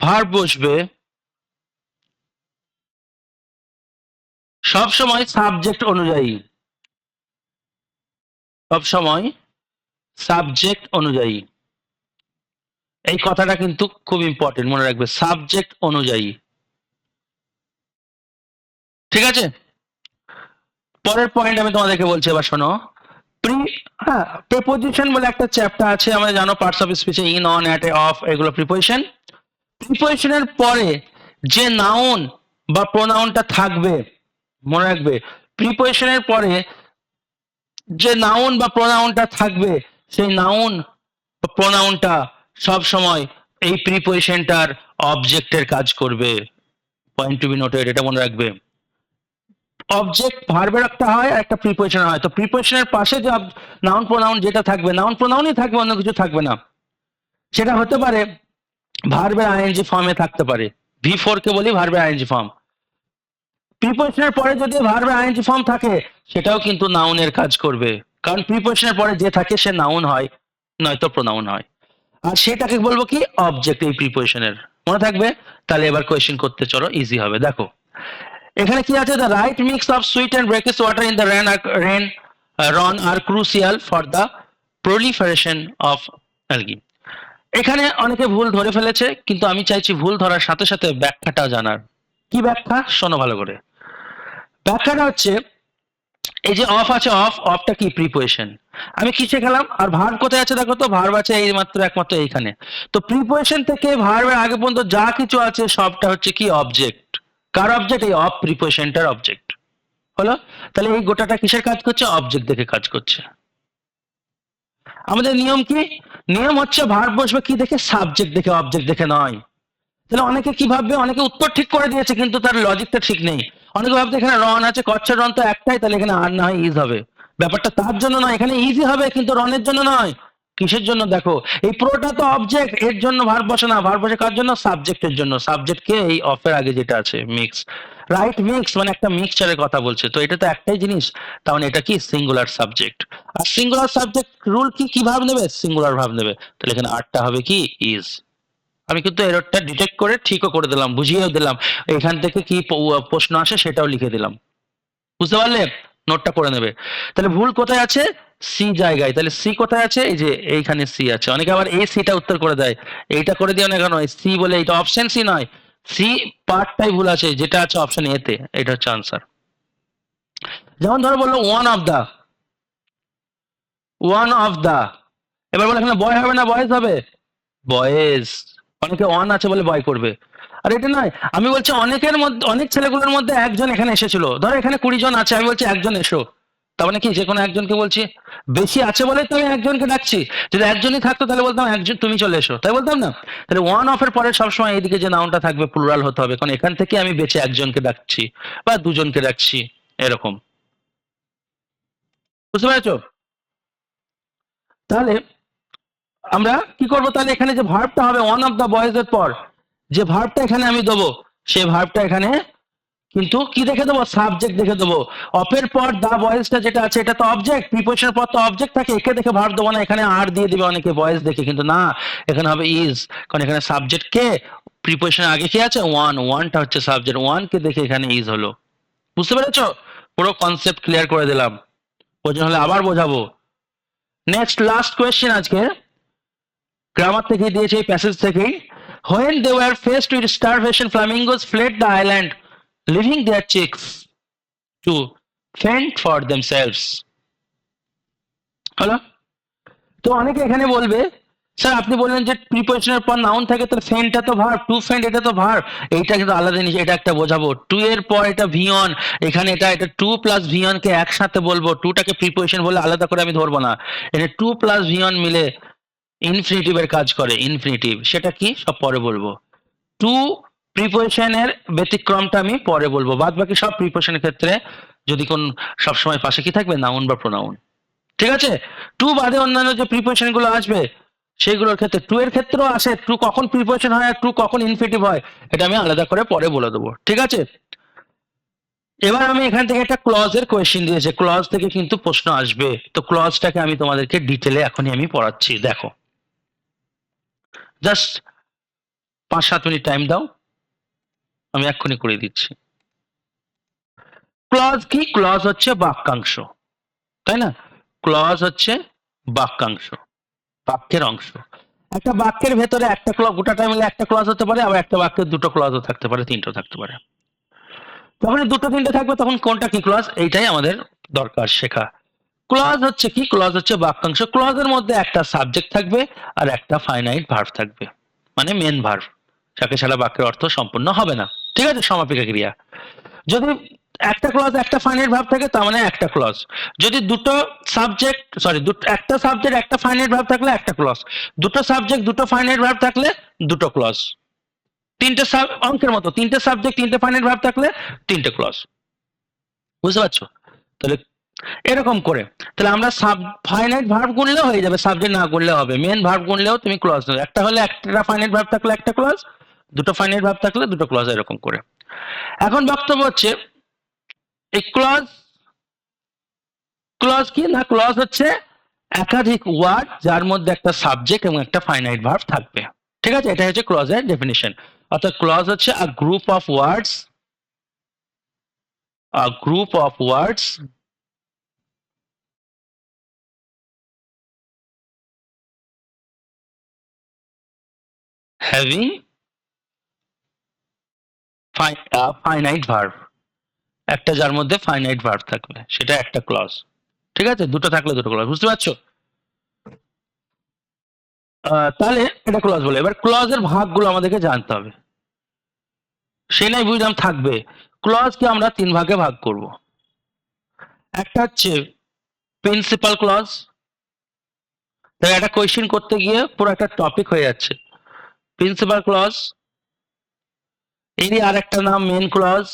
ভার্ব বসবে সব সময় সাবজেক্ট অনুযায়ী, সব সময় সাবজেক্ট অনুযায়ী। এই কথাটা কিন্তু খুব ইম্পর্টেন্ট, মনে রাখবে, সাবজেক্ট অনুযায়ী। ঠিক আছে, পরের পয়েন্ট আমি তোমাদেরকে বলছি, এবার শোনো। হ্যাঁ, প্রিপোজিশন বলে একটা চ্যাপ্টার আছে, আমরা জানো, পার্টস অফ স্পিচে ইন, অন, অ্যাট, অফ, এগুলো প্রিপোজিশন। প্রিপোজিশনের পরে যে নাউন বা প্রোনাউনটা থাকবে, মনে রাখবে, প্রিপোজিশনের পরে যে নাউন বা প্রোনাউনটা থাকবে, সেই নাউন বা প্রোনাউনটা সব সময় এই প্রিপোজিশনটার অবজেক্টের কাজ করবে। পয়েন্ট টু বি নোটেড, এটা মনে রাখবে। অবজেক্ট ভার্বের একটা হয় আর একটা প্রিপোজিশন হয়। তো প্রিপোজিশনের পাশে যে নাউন প্রোনাউন যেটা থাকবে, নাউন প্রোনাউনই থাকবে, অন্য কিছু থাকবে না। সেটা হতে পারে ভার্বের আইএনজি ফর্মে থাকতে পারে, V4 কে বলি ভার্বের আইএনজি ফর্ম। প্রিপোজিশনের পরে যদি ভার্বের আইএনজি ফর্ম থাকে, সেটাও কিন্তু নাউনের কাজ করবে, কারণ প্রিপোজিশনের পরে যে থাকে সে নাউন হয়, নয়তো প্রোনাউন হয়। আর সেটাকে বলবো কি, অবজেক্ট এই প্রিপোজিশনের, মনে থাকবে। তাহলে এবার কোয়েশ্চেন করতে চলো, ইজি হবে। দেখো এখানে কি আছে, the right mix of sweet and brackish water in the Rann Rann are crucial for the proliferation of algae. এখানে অনেকে ভুল ধরে ফেলেছে, কিন্তু আমি চাইছি ভুল ধরার সাথে সাথে ব্যাখ্যাটা জানার। কি ব্যাখ্যা? শোনো ভালো করে। ব্যাখ্যাটা হচ্ছে, এই যে অফ আছে, অফটা কি? প্রিপোজিশন। আমি কি শেখালাম? আর ভার্ব কোথায় আছে দেখো তো, ভার্ব আছে এই মাত্র একমাত্র এইখানে। তো প্রিপোজিশন থেকে ভার্বের আগে পর্যন্ত যা কিছু আছে সবটা হচ্ছে কি? অবজেক্ট। কার অবজেক্ট? এই অফ প্রিপোজিশনটার অবজেক্ট হলো। তাহলে এই গোটাটা কিসের কাজ করছে? অবজেক্ট দেখে কাজ করছে। আমাদের নিয়ম কি? নিয়ম হচ্ছে ভার্ব বসবে কি দেখে? সাবজেক্ট দেখে, অবজেক্ট দেখে নয়। তাহলে অনেকে কি ভাববে, অনেকে উত্তর ঠিক করে দিয়েছে কিন্তু তার লজিকটা ঠিক নেই। অনেকে ভাবতে এখানে রন আছে, কচ্ছের রন তো একটাই, তাহলে এখানে আর না হয় ইজ হবে। ব্যাপারটা তার জন্য নয়, এখানে ইজি হবে কিন্তু রনের জন্য নয়। কিসের জন্য? দেখো, এই পুরোটা তো অবজেক্ট, এর জন্য ভার্ব বসে না। ভার্ব বসে কার জন্য? সাবজেক্টের জন্য। সাবজেক্ট কে? এই অফের আগে যেটা আছে, মিক্স। রাইট মিক্স মানে একটা মিক্সচারের কথা বলছে, তো এটা তো একটাই জিনিস, তাহলে এটা কি? Singular subject. আর সিঙ্গুলার সাবজেক্ট রুল কি? কি ভাব নেবে? সিঙ্গুলার ভাব নেবে। তাহলে এখানে আরটা হবে কি? ইজ। আমি কিন্তু এররটা ডিটেক্ট করে ঠিকও করে দিলাম, বুঝিয়েও দিলাম, এখান থেকে কি প্রশ্ন আসে সেটাও লিখে দিলাম। বুঝতে পারলে? নোটটা করে নেবে। তাহলে ভুল কোথায় আছে? সি জায়গায়। তাহলে সি কোথায় আছে? এই যে এইখানে সি আছে। অনেকে আবার এই সিটা উত্তর করে দেয়, এইটা করে দিও না কেন? সি বলে, এটা অপশন সি নয়, সি পার্টটাই ভুল আছে, যেটা আছে অপশন এ তে, এটা হচ্ছে আনসার। যেমন ধরো বললো one of the, one of the, এবার বলে এখানে বয় হবে না বয়েজ হবে? বয়েজ। অনেকে অন আছে বলে বয় করবে, আর এটা নয়। আমি বলছি অনেকের মধ্যে, অনেক ছেলেগুলোর মধ্যে একজন এখানে এসেছিল, ধরো এখানে 20 জন আছে, আমি বলছি একজন এসো, তার মানে কি? যে কোনো একজনকে বলছি। বেশি আছে বলে তো আমি একজনকে ডাকছি। যদি একজনই থাকতো তাহলে বলতাম একজন তুমি চলে এসো, তাই বলতাম না? তাহলে ওয়ান অফ এর পরে সবসময় এইদিকে যে নাউনটা থাকবে প্লুরাল হতে হবে, কারণ এখান থেকে আমি বেঁচে একজনকে ডাকছি বা দুজনকে ডাকছি, এরকম। বুঝতে পেরেছো? তাহলে আমরা কি করব? তাহলে এখানে যে ভার্বটা হবে ওয়ান অফ দা বয়েজ এর পর যে ভার্বটা এখানে আমি দেবো, সেই ভার্বটা এখানে কিন্তু কি দেখে দেবো? সাবজেক্ট দেখে দেবো। অফের পর দা বয়েজটা যেটা আছে, এটা তো অবজেক্ট, প্রিপোজিশনের পর তো অবজেক্ট থাকে, একে দেখে ভার্ব দেবো না, এখানে আর দিয়ে দিবে অনেকে বয়েজ দেখে, কিন্তু না, এখানে হবে ইজ, কারণ এখানে সাবজেক্ট কে? প্রিপোজিশনের আগে কি আছে? ওয়ান, ওয়ানটা হচ্ছে সাবজেক্ট, ওয়ান কে দেখে এখানে ইজ হলো। বুঝতে পেরেছো? পুরো কনসেপ্ট ক্লিয়ার করে দিলাম, বোঝা হলে আবার বোঝাবো। নেক্সট লাস্ট কোয়েশ্চেন আজকে, গ্রামার থেকে দিয়েছে, এই প্যাসেজ থেকেই। When they were faced with starvation, flamingos fled the island, leaving their chicks to fend for themselves. হলো? তো অনেকে এখানে বলবে, স্যার আপনি বললেন যে প্রিপোজিশনের পর নাউন থাকে, তাহলে ফেন্টটা তো ভার্ব, টু ফেন্ট এটা তো ভার্ব, এইটা কিন্তু আলাদা জিনিস, এটা একটা বোঝাবো। টু এর পর এটা ভিয়ন, এখানে এটা টু প্লাস ভিয়ন কে একসাথে বলবো, টুটাকে প্রিপোজিশন বলে আলাদা করে আমি ধরবো না। এটা টু প্লাস ভিয়ন মিলে ইনফিনিটিভের কাজ করে, ইনফিনিটিভ, সেটা কি সব পরে বলবো। টু প্রিপোজিশনের ব্যতিক্রমটা আমি পরে বলবো, বাদ বাকি সব প্রিপোজিশনের ক্ষেত্রে যদি কোন সবসময় পাশে কি থাকবে? নাউন বা প্রোনাউন। ঠিক আছে? টু বাদে অন্যান্য যে প্রিপোজিশন গুলো আসবে সেইগুলোর ক্ষেত্রে টু এর ক্ষেত্রেও আসে, টু কখন প্রিপোজিশন হয় আর টু কখন ইনফিনিটিভ হয় এটা আমি আলাদা করে পরে বলে দেবো, ঠিক আছে। এবার আমি এখান থেকে একটা ক্লজের কোয়েশ্চেন দিয়েছে, ক্লজ থেকে কিন্তু প্রশ্ন আসবে, তো ক্লজটাকে আমি তোমাদেরকে ডিটেলে এখনই আমি পড়াচ্ছি, দেখো জাস্ট 5-7 মিনিট টাইম দাও, আমি এক্ষুনি করে দিচ্ছি। ক্লজ কি? ক্লজ হচ্ছে বাক্যাংশ, তাই না? ক্লজ হচ্ছে বাক্যাংশ, বাক্যের অংশ। একটা বাক্যের ভেতরে একটা ক্লজ, গোটাটা মিলে একটা ক্লজ হতে পারে, আবার একটা বাক্যের দুটো ক্লজও থাকতে পারে, তিনটেও থাকতে পারে। যখন দুটো তিনটে থাকবে তখন কোনটা কি ক্লজ, এইটাই আমাদের দরকার শেখা। ক্লজ হচ্ছে কি? ক্লজ হচ্ছে বাক্যাংশ। ক্লজের মধ্যে একটা সাবজেক্ট থাকবে আর একটা ফাইনাইট ভার্ব থাকবে, মানে মেন ভার্ব, যাকে ছাড়া বাক্যের অর্থ সম্পূর্ণ হবে না, ঠিক আছে, সমাপিকা ক্রিয়া। যদি একটা ক্লজ একটা ফাইনাইট ভার্ব থাকে তার মানে একটা ক্লজ। যদি দুটো সাবজেক্ট, সরি, একটা সাবজেক্ট একটা ফাইনাইট ভার্ব থাকলে একটা ক্লজ, দুটো সাবজেক্ট দুটো ফাইনাইট ভার্ব থাকলে দুটো ক্লজ, তিনটে অঙ্কের মতো তিনটে সাবজেক্ট তিনটে ফাইনাইট ভার্ব থাকলে তিনটে ক্লজ, বুঝতে পারছো? তাহলে এরকম করে, তাহলে আমরা ফাইনাইট ভার্ব গুনলেও হয়ে যাবে, সাবজেক্ট না গুনলেও হবে, মেন ভার্ব গুনলেও তুমি ক্লজ নেবে, একটা হলে একটা ফাইনাইট ভার্ব থাকলে একটা ক্লজ, দুটো ফাইনাইট ভার্ব থাকলে দুটো ক্লজ, এরকম করে। এখন বক্তব্য হচ্ছে এই ক্লজ, ক্লজ কি না? ক্লজ হচ্ছে একাধিক ওয়ার্ড যার মধ্যে একটা সাবজেক্ট এবং একটা ফাইনাইট ভার্ব থাকবে, ঠিক আছে, এটা হচ্ছে ক্লজের ডেফিনিশন। অর্থাৎ ক্লজ হচ্ছে a group of words, a group of words having finite verb, একটা যার মধ্যে ফাইনাইট ভার্ব থাকবে সেটা একটা ক্লজ, ঠিক আছে, দুটো থাকলে দুটো ক্লজ, বুঝতে পারছো? তাহলে এটা ক্লজ বলে। এবার ক্লজের ভাগগুলো আমাদেরকে জানতে হবে, সে নাই বুঝলাম থাকবে। ক্লজকে আমরা তিন ভাগে ভাগ করব। একটা হচ্ছে প্রিন্সিপাল ক্লজ, তাই একটা কোয়েশ্চেন করতে গিয়ে পুরো একটা টপিক হয়ে যাচ্ছে। প্রিন্সিপাল ক্লজ, এরই আর একটা নাম মেন ক্লজ।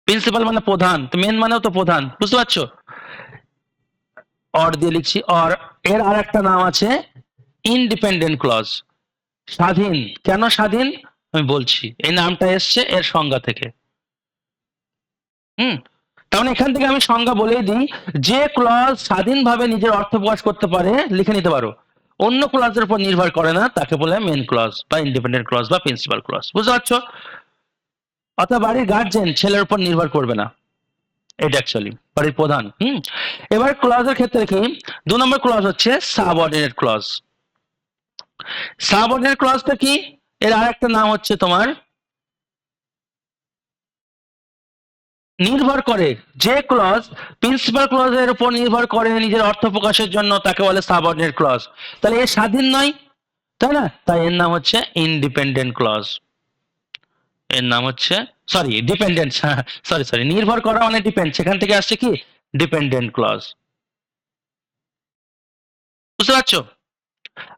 প্রিন্সিপাল মানে প্রধান, তো মেন মানেও তো প্রধান, বুঝতে পারছো? অর দিয়ে লিখছি অর। এর আর একটা নাম আছে ইনডিপেন্ডেন্ট ক্লজ, স্বাধীন। কেন স্বাধীন আমি বলছি, এই নামটা এসছে এর সংজ্ঞা থেকে। হুম, তার মানে এখান থেকে আমি সংজ্ঞা বলেই দিই, যে ক্লজ স্বাধীনভাবে নিজের অর্থ প্রকাশ করতে পারে, লিখে নিতে পারো, অন্য ক্লজের উপর নির্ভর করে না, তাকে বলে মেন ক্লজ বা ইন্ডিপেন্ডেন্ট ক্লজ বা প্রিন্সিপাল ক্লজ, বুঝতে পারছো? অর্থাৎ বাড়ির গার্জেন ছেলের উপর নির্ভর করবে না, এটা অ্যাকচুয়ালি বাড়ির প্রধান। এবার ক্লজের ক্ষেত্রে কি? 2 নম্বর ক্লজ হচ্ছে সাবঅর্ডিনেট ক্লজ। সাবঅর্ডিনেট ক্লজটা কি? এর আরেকটা নাম হচ্ছে তোমার নির্ভর করে, যে ক্লজ প্রিন্সিপাল ক্লজের উপর নির্ভর করে নিজের অর্থ প্রকাশের জন্য, তাকে বলে সাবঅর্ডিনেট ক্লজ। তাহলে এ স্বাধীন নয়, তাই না? তাই এর নাম হচ্ছে ইনডিপেন্ডেন্ট ক্লজ। এর নাম হচ্ছে, সরি, ডিপেন্ডেন্ট, সরি সরি, নির্ভর করা মানে ডিপেন্ড, সেখান থেকে আসছে কি ডিপেন্ডেন্ট ক্লজ, বুঝতে পারছো?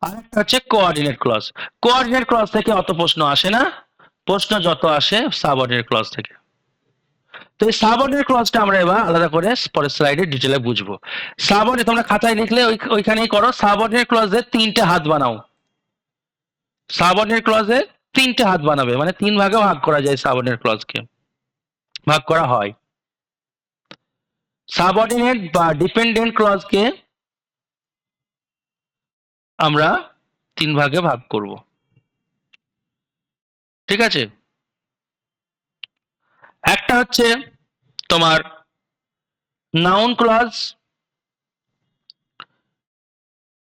আরেকটা হচ্ছে কোঅর্ডিনেট ক্লজ। কোঅর্ডিনেট ক্লজ থেকে অত প্রশ্ন আসে না, প্রশ্ন যত আসে সাবঅর্ডিনেট ক্লজ থেকে। তো এই সাবঅর্ডিনেট ক্লজটা আমরা এবার আলাদা করে পরের স্লাইডে ডিটেলে বুঝবো। সাবঅর্ডিনেট তোমরা খাতায় লিখলে ওইখানেই করো, সাবঅর্ডিনেট ক্লজের 3টে হাত বানাও। সাবঅর্ডিনেট ক্লজের 3টে হাত বানাবে, মানে 3 ভাগে ভাগ করা যায়, সাবঅর্ডিনেট ক্লজকে ভাগ করা হয়। সাবঅর্ডিনেট বা ডিপেন্ডেন্ট ক্লজকে আমরা 3 ভাগে ভাগ করব, ঠিক আছে। একটা হচ্ছে তোমার নাউন ক্লজ,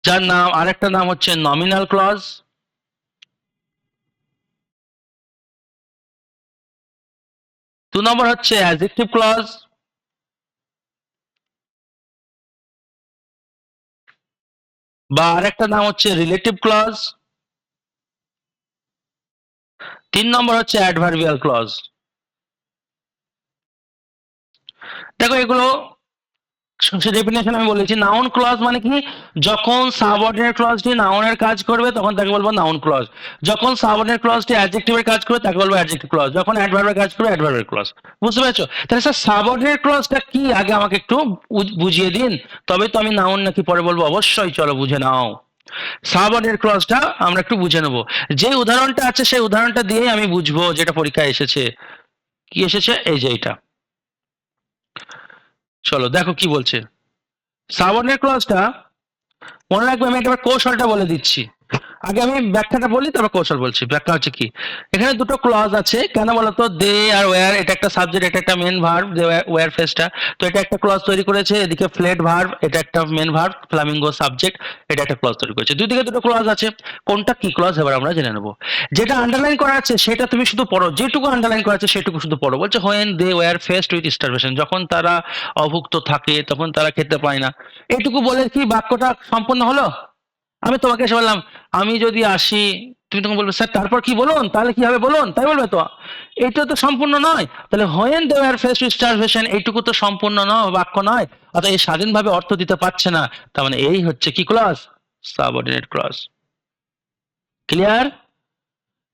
যার নাম, আরেকটা নাম হচ্ছে নমিনাল ক্লজ, 2 নম্বর হচ্ছে অ্যাডজেক্টিভ ক্লজ, বা আরেকটা নাম হচ্ছে রিলেটিভ ক্লজ, 3 নম্বর হচ্ছে অ্যাডভার্বিয়াল ক্লজ। দেখো এগুলো সে ডেফিনেশন আমি বলেছি, নাউন ক্লজ মানে কি, যখন সাবঅর্ডিনেট ক্লজটি নাউনের কাজ করবে তখন তাকে বলবো নাউন ক্লজ, যখন সাবঅর্ডিনেট ক্লজটি অ্যাডজেক্টিভের কাজ করবে তাকে বলবো অ্যাডজেক্টিভ ক্লজ, যখন অ্যাডভার্বের কাজ করবে অ্যাডভার্বের ক্লজ। বুঝতে পেরেছো? তাহলে স্যার সাবঅর্ডিনেট ক্লজটা কি আগে আমাকে একটু বুঝিয়ে দিন, তবে তো আমি নাউন নাকি পরে বলবো। অবশ্যই, চলো বুঝে নাও। সাবঅর্ডিনেট ক্লজটা আমরা একটু বুঝে নেবো। যে উদাহরণটা আছে সেই উদাহরণটা দিয়েই আমি বুঝবো যেটা পরীক্ষায় এসেছে। কি এসেছে? এই যে এইটা, চলো দেখো কি বলছে। সাবঅর্ডিনেট ক্লজটা মনে রাখবে, আমি একবার কৌশলটা বলে দিচ্ছি। আগে আমি ব্যাখ্যাটা বলি, তারপর কৌশল বলছি। ব্যাখ্যা হচ্ছে কি, এখানে দুটো ক্লজ আছে, কেন বলতো? দে আর ওয়্যার, এটা একটা সাবজেক্ট, এটা একটা মেন ভার্ব, দে ওয়্যার ফেসটা। তো এটা একটা ক্লজ তৈরি করেছে, এদিকে ফ্লেট ভার্ব, এটা একটা মেন ভার্ব, ফ্লামিঙ্গো সাবজেক্ট, এটা একটা ক্লজ তৈরি করেছে। দুই দিকে দুটো ক্লজ আছে, কোনটা কি ক্লজ এবার আমরা জেনে নেবো। যেটা আন্ডারলাইন করা আছে সেটা তুমি শুধু পড়ো, যেটুকু আন্ডারলাইন করা আছে সেটুকু শুধু পড়ো। বলছে when they were faced with starvation, যখন তারা অভুক্ত থাকে, তখন তারা খেতে পায় না। এইটুকু বলে কি বাক্যটা সম্পূর্ণ হলো? আমি তোমাকে এসে বললাম, আমি যদি আসি, তুমি তখন বলবে স্যার তারপর কি বলুন, তাহলে কি হবে বলুন, তাই বলবে তো? এটা তো সম্পূর্ণ নয়। তাহলে when they were faced with starvation, এইটুকু তো সম্পূর্ণ নয়, বাক্য নয়, অর্থাৎ এই স্বাধীনভাবে অর্থ দিতে পারছে না। তার মানে এই হচ্ছে কি ক্লজ? Subordinate clause. ক্লিয়ার?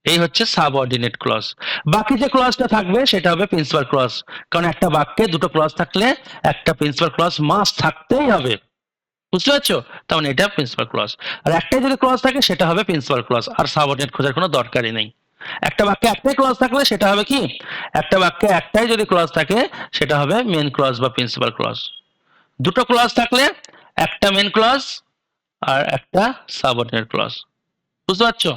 এই হচ্ছে সাবঅর্ডিনেট ক্লজ। বাকি যে ক্লজটা থাকবে সেটা হবে প্রিন্সিপাল ক্লজ, কারণ একটা বাক্যে দুটো ক্লজ থাকলে একটা প্রিন্সিপাল ক্লজ মাস্ট থাকতেই হবে। বুঝতে পারছো? তার মানে এটা প্রিন্সিপাল ক্লজ। আর একটাই যদি ক্লজ থাকে সেটা হবে প্রিন্সিপাল ক্লজ, আর সাবঅর্ডিনেট খোঁজার কোনো দরকারই নেই। একটা বাক্যে একটাই ক্লজ থাকলে সেটা হবে কি, একটা বাক্যে একটাই যদি ক্লজ থাকে সেটা হবে মেন ক্লজ বা প্রিন্সিপাল ক্লজ। দুটো ক্লজ থাকলে একটা মেন ক্লজ আর একটা সাবঅর্ডিনেট ক্লজ। বুঝতে পারছো?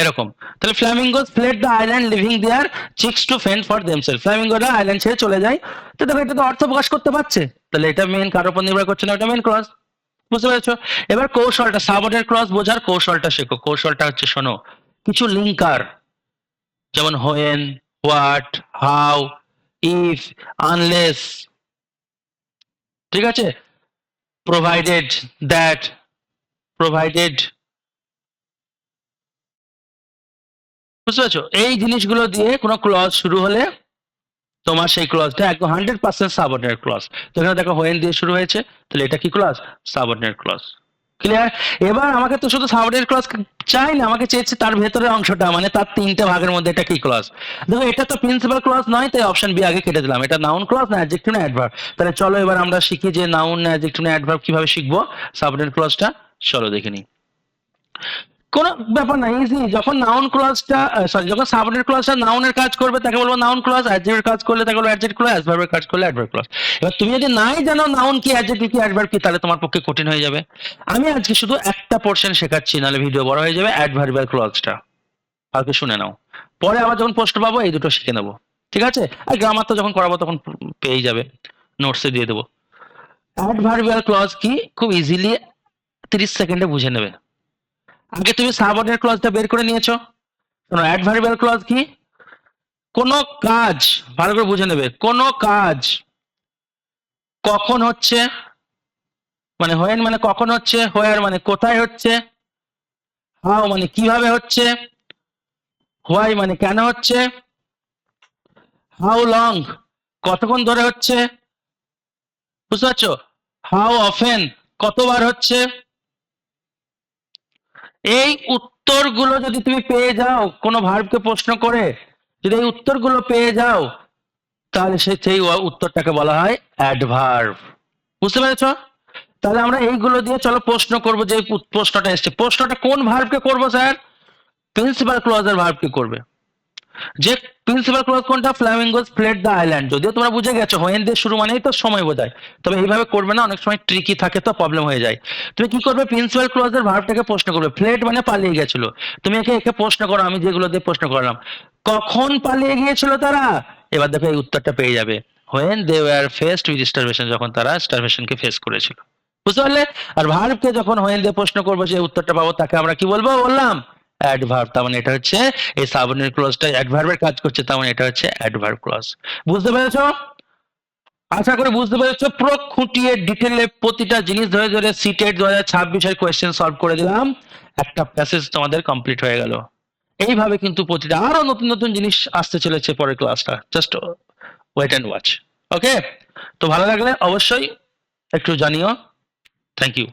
এরকম। তাহলে flamingos fled the island leaving their chicks to fend for themselves, ফ্ল্যামিঙ্গোরা আইল্যান্ড ছেড়ে চলে যায়। তো দেখো এটা তো অর্থ প্রকাশ করতে পারছে, তাহলে এটা মেন, কারোর উপর নির্ভর করছে না, এটা মেন ক্লজ। বুঝতে পেরেছো? এবার কৌশলটা, সাবঅর্ডিনেট ক্লজ বোঝার কৌশলটা শেখো। কৌশলটা হচ্ছে, শোনো, কিছু লিঙ্কার, যেমন when, what, how, if, unless, ঠিক আছে, প্রোভাইডেড, দ্যাট, প্রোভাইডেড। বুঝতে পেরেছো? এই জিনিসগুলো দিয়ে কোনো ক্লজ শুরু হলে তোমার সেই ক্লজটা একদম 100% সাবঅর্ডিনেট ক্লজ। তো এখানে দেখো হোয়েন দিয়ে শুরু হয়েছে, তাহলে এটা কি ক্লজ? Subordinate clause. ক্লিয়ার? এবার আমাকে তো শুধু সাবঅর্ডিনেট ক্লজ চাই না, আমাকে চেয়েছে তার ভেতরের অংশটা, মানে তার তিনটে ভাগের মধ্যে এটা কি ক্লজ। দেখো এটা তো প্রিন্সিপাল ক্লজ নয়, তাই অপশন বি আগে কেটে দিলাম। এটা নাউন ক্লজ না অ্যাডজেক্টিভ না অ্যাডভার্ব। তাহলে চলো এবার আমরা শিখি যে নাউন না অ্যাডজেক্টিভ না অ্যাডভার্ব কিভাবে শিখবো সাবঅর্ডিনেট ক্লজটা। চলো দেখে নিই। কোনো ব্যাপার না, ইজি। যখন নাউন ক্লজটা, সরি, যখন সাবঅর্ডিনেট ক্লজটা নাউনের কাজ করবে তাকে বলবো নাউন ক্লজ, অ্যাডজেক্টিভের কাজ করলে তাকে বলবো অ্যাডজেক্টিভ ক্লজ, অ্যাডভার্বের কাজ করলে অ্যাডভার্ব ক্লজ। এবার তুমি যদি নাই জানো নাউন কি, অ্যাডজেক্টিভ কি, অ্যাডভার্ব কি, তাহলে তোমার পক্ষে কঠিন হয়ে যাবে। আমি আজকে শুধু একটা পোর্শন শেখাচ্ছি, নাহলে ভিডিও বড় হয়ে যাবে। অ্যাডভার্বিয়াল ক্লজটা কালকে শুনে নাও, পরে আবার যখন প্রশ্ন পাবো এই দুটো শিখে নেবো, ঠিক আছে? আর গ্রামার তো যখন করাবো তখন পেয়ে যাবে, নোটসে দিয়ে দেবো। অ্যাডভার্বিয়াল ক্লজ কি খুব ইজিলি 30 সেকেন্ডে বুঝে নেবে। আগে তুমি সাবঅর্ডিনেট ক্লজটা বের করে নিয়েছো। অ্যাডভার্বিয়াল ক্লজ কি? কোন কাজ, ভালো করে বুঝে নেবে, কোন কাজ কখন হচ্ছে, মানে হোয়েন মানে কখন হচ্ছে, হোয়ার মানে কোথায় হচ্ছে, হাউ মানে কিভাবে হচ্ছে, হোয়াই মানে কেন হচ্ছে, হাউ লং কতক্ষণ ধরে হচ্ছে, বুঝতে পারছো, হাউ অফেন কতবার হচ্ছে। এই উত্তরগুলো যদি তুমি পেয়ে যাও কোনো ভার্বকে প্রশ্ন করে, যদি এই উত্তরগুলো পেয়ে যাও, তাহলে সেই উত্তরটাকে বলা হয় অ্যাডভার্ব। বুঝতে পেরেছো? তাহলে আমরা এইগুলো দিয়ে চলো প্রশ্ন করব। যে প্রশ্নটা এসছে, প্রশ্নটা কোন ভার্বকে করব স্যার? প্রিন্সিপাল ক্লজের ভার্বকে করবে। যে প্রিন্সিপাল ক্লজ কোনটা? Flamingos fled the island. যদিও তোমরা বুঝে গেছো হোয়েন দিয়ে শুরু মানেই তো সময় বোঝায়, তবে এইভাবে করবে না, অনেক সময় ট্রিকি থাকে তো প্রবলেম হয়ে যায়। তুমি কি করবে? প্রিন্সিপাল ক্লজের ভার্বটাকে প্রশ্ন করবে। ফ্লেড মানে পালিয়ে গেছিল, তুমি একে একে প্রশ্ন করো, আমি যেগুলো দিয়ে প্রশ্ন করলাম। কখন পালিয়ে গিয়েছিল তারা? এবার দেখো এই উত্তরটা পেয়ে যাবে, when they were faced with starvation, যখন তারা স্টারভেশনকে ফেস করেছিল। বুঝতে পারলে? আর ভার্বকে যখন হোয়েন দিয়ে প্রশ্ন করবো, যে উত্তরটা পাবো, তাকে আমরা কি বলবো? বললাম অ্যাডভার্ব। তার মানে এটা হচ্ছে এই সাবঅর্ডিনেট ক্লজটা অ্যাডভার্বের কাজ করছে, তার মানে এটা হচ্ছে অ্যাডভার্ব ক্লজ। বুঝতে পেরেছো? আশা করি বুঝতে পেরেছো। পুরো খুঁটিয়ে ডিটেলে প্রতিটা জিনিস ধরে ধরে সিটেট 2026 এর কোয়েশ্চেন সলভ করে দিলাম, একটা প্যাসেজ তোমাদের কমপ্লিট হয়ে গেল। এইভাবে কিন্তু প্রতিটা আরো নতুন নতুন জিনিস আসতে চলেছে পরের ক্লাসটা, just wait and watch. Okay, তো ভালো লাগলে অবশ্যই একটু জানিও। Thank you.